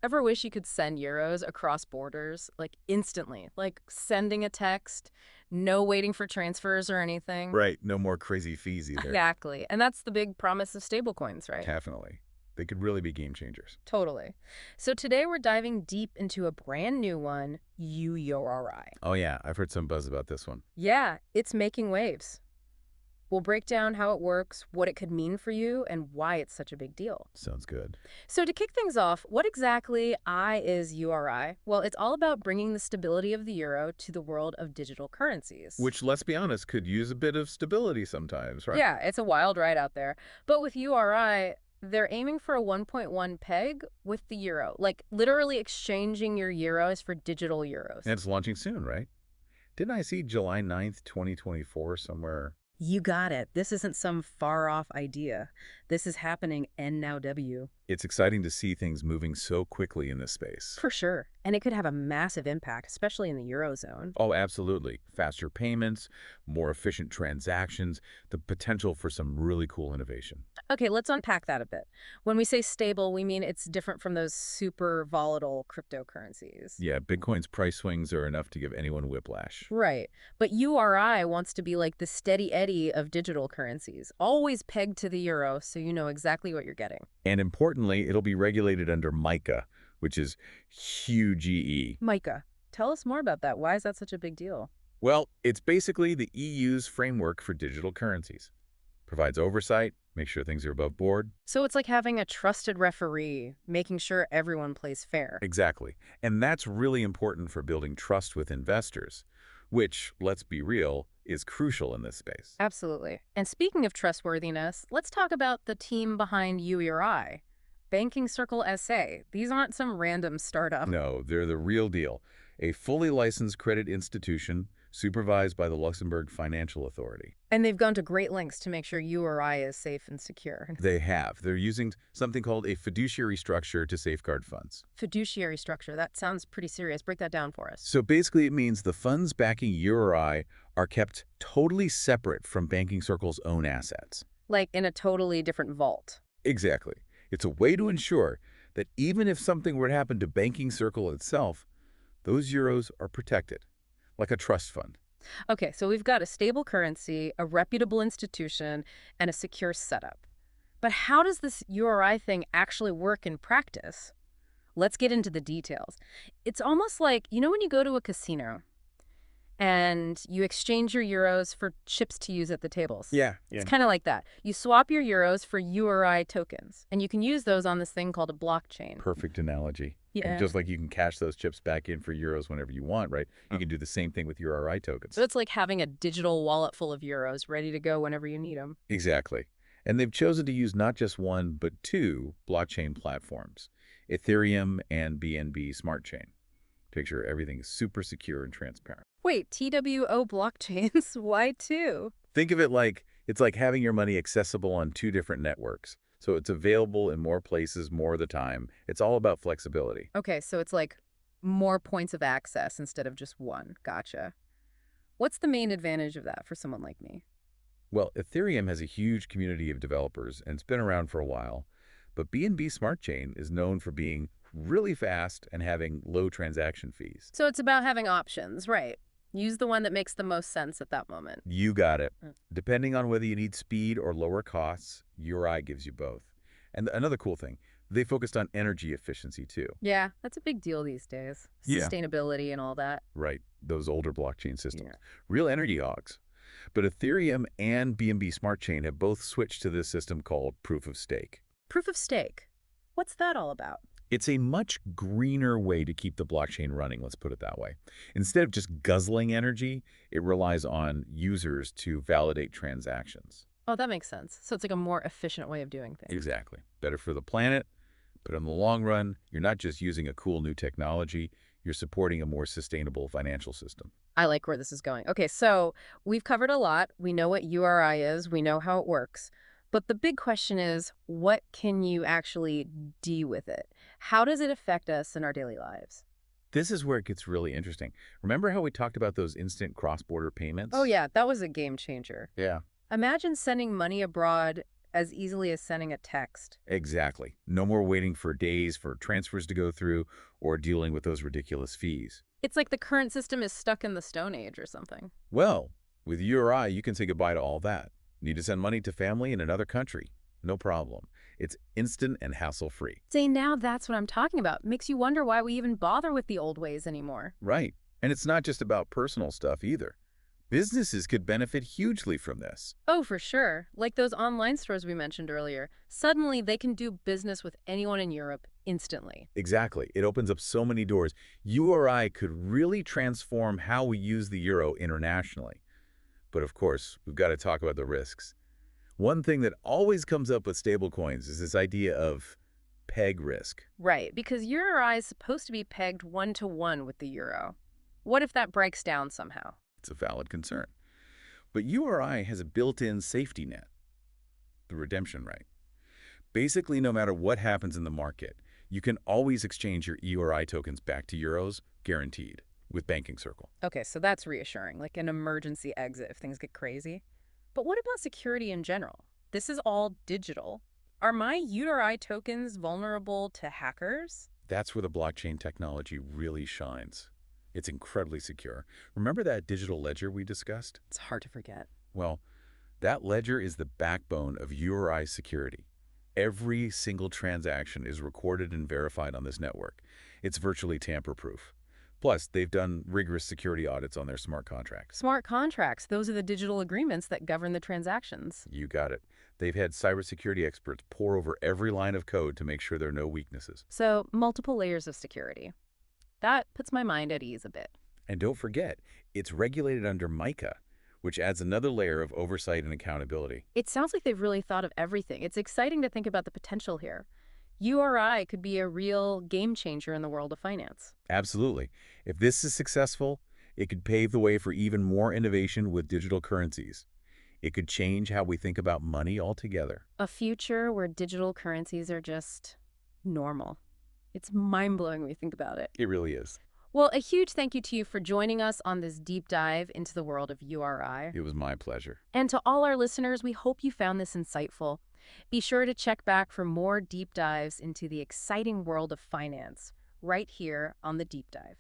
Ever wish you could send euros across borders, like instantly, like sending a text, no waiting for transfers or anything? Right. No more crazy fees either. Exactly. And that's the big promise of stablecoins, right? Definitely. They could really be game changers. Totally. So today we're diving deep into a brand new one, EURI. Oh, yeah. I've heard some buzz about this one. Yeah, it's making waves. We'll break down how it works, what it could mean for you, and why it's such a big deal. Sounds good. So to kick things off, what exactly is URI? Well, it's all about bringing the stability of the euro to the world of digital currencies. Which, let's be honest, could use a bit of stability sometimes, right? Yeah, it's a wild ride out there. But with URI, they're aiming for a 1.1 peg with the euro, like literally exchanging your euros for digital euros. And it's launching soon, right? Didn't I see July 9th, 2024 somewhere? You got it. This isn't some far-off idea. This is happening N-now-W. It's exciting to see things moving so quickly in this space. For sure. And it could have a massive impact, especially in the Eurozone. Oh, absolutely. Faster payments, more efficient transactions, the potential for some really cool innovation. Okay, let's unpack that a bit. When we say stable, we mean it's different from those super volatile cryptocurrencies. Yeah, Bitcoin's price swings are enough to give anyone whiplash. Right. But URI wants to be like the steady eddy of digital currencies, always pegged to the euro so you know exactly what you're getting. And importantly, it'll be regulated under MiCA, which is huge EE. MiCA, tell us more about that. Why is that such a big deal? Well, it's basically the EU's framework for digital currencies. Provides oversight, makes sure things are above board. So it's like having a trusted referee, making sure everyone plays fair. Exactly. And that's really important for building trust with investors, which, let's be real, is crucial in this space. Absolutely. And speaking of trustworthiness, let's talk about the team behind URI. Banking Circle SA. These aren't some random startup. No, they're the real deal. A fully licensed credit institution supervised by the Luxembourg Financial Authority. And they've gone to great lengths to make sure URI is safe and secure. They have. They're using something called a fiduciary structure to safeguard funds. Fiduciary structure. That sounds pretty serious. Break that down for us. So basically it means the funds backing URI are kept totally separate from Banking Circle's own assets. Like in a totally different vault. Exactly. It's a way to ensure that even if something were to happen to Banking Circle itself, those euros are protected, like a trust fund. Okay, so we've got a stable currency, a reputable institution, and a secure setup. But how does this URI thing actually work in practice? Let's get into the details. It's almost like, you know when you go to a casino and you exchange your euros for chips to use at the tables? Yeah. It's kind of like that. You swap your euros for URI tokens, and you can use those on this thing called a blockchain. Perfect analogy. Yeah. And just like you can cash those chips back in for euros whenever you want, right? You can do the same thing with URI tokens. So it's like having a digital wallet full of euros ready to go whenever you need them. Exactly. And they've chosen to use not just one, but two blockchain platforms, Ethereum and BNB Smart Chain. To make sure everything is super secure and transparent. Wait, TWO blockchains? Why two? Think of it like it's like having your money accessible on two different networks. So it's available in more places more of the time. It's all about flexibility. Okay, so it's like more points of access instead of just one. Gotcha. What's the main advantage of that for someone like me? Well, Ethereum has a huge community of developers and it's been around for a while. But BNB Smart Chain is known for being really fast and having low transaction fees. So it's about having options, right? Use the one that makes the most sense at that moment. You got it. Mm. Depending on whether you need speed or lower costs, URI gives you both. And another cool thing, they focused on energy efficiency too. Yeah, that's a big deal these days. Yeah. Sustainability and all that. Right, those older blockchain systems. Yeah. Real energy hogs. But Ethereum and BNB Smart Chain have both switched to this system called proof of stake. Proof of stake. What's that all about? It's a much greener way to keep the blockchain running, let's put it that way. Instead of just guzzling energy, it relies on users to validate transactions. Oh, that makes sense. So it's like a more efficient way of doing things. Exactly. Better for the planet, but in the long run, you're not just using a cool new technology, you're supporting a more sustainable financial system. I like where this is going. Okay, so we've covered a lot. We know what URI is. We know how it works. But the big question is, what can you actually do with it? How does it affect us in our daily lives? This is where it gets really interesting. Remember how we talked about those instant cross-border payments? Oh, yeah, that was a game changer. Yeah. Imagine sending money abroad as easily as sending a text. Exactly. No more waiting for days for transfers to go through or dealing with those ridiculous fees. It's like the current system is stuck in the Stone Age or something. Well, with URI, you can say goodbye to all that. Need to send money to family in another country? No problem. It's instant and hassle-free. Say, now that's what I'm talking about. Makes you wonder why we even bother with the old ways anymore. Right. And it's not just about personal stuff either. Businesses could benefit hugely from this. Oh, for sure. Like those online stores we mentioned earlier. Suddenly, they can do business with anyone in Europe instantly. Exactly. It opens up so many doors. URI could really transform how we use the euro internationally. But of course, we've got to talk about the risks. One thing that always comes up with stablecoins is this idea of peg risk. Right, because EURI is supposed to be pegged one-to-one with the euro. What if that breaks down somehow? It's a valid concern. But URI has a built-in safety net, the redemption right. Basically, no matter what happens in the market, you can always exchange your EURI tokens back to euros, guaranteed, with Banking Circle. Okay, so that's reassuring, like an emergency exit if things get crazy. But what about security in general? This is all digital. Are my EURI tokens vulnerable to hackers? That's where the blockchain technology really shines. It's incredibly secure. Remember that digital ledger we discussed? It's hard to forget. Well, that ledger is the backbone of URI security. Every single transaction is recorded and verified on this network. It's virtually tamper-proof. Plus, they've done rigorous security audits on their smart contracts. Smart contracts, those are the digital agreements that govern the transactions. You got it. They've had cybersecurity experts pore over every line of code to make sure there are no weaknesses. So, multiple layers of security. That puts my mind at ease a bit. And don't forget, it's regulated under MiCA, which adds another layer of oversight and accountability. It sounds like they've really thought of everything. It's exciting to think about the potential here. URI could be a real game changer in the world of finance. Absolutely. If this is successful, it could pave the way for even more innovation with digital currencies. It could change how we think about money altogether. A future where digital currencies are just normal. It's mind-blowing when you think about it. It really is. Well, a huge thank you to you for joining us on this deep dive into the world of URI. It was my pleasure. And to all our listeners, we hope you found this insightful. Be sure to check back for more deep dives into the exciting world of finance right here on The Deep Dive.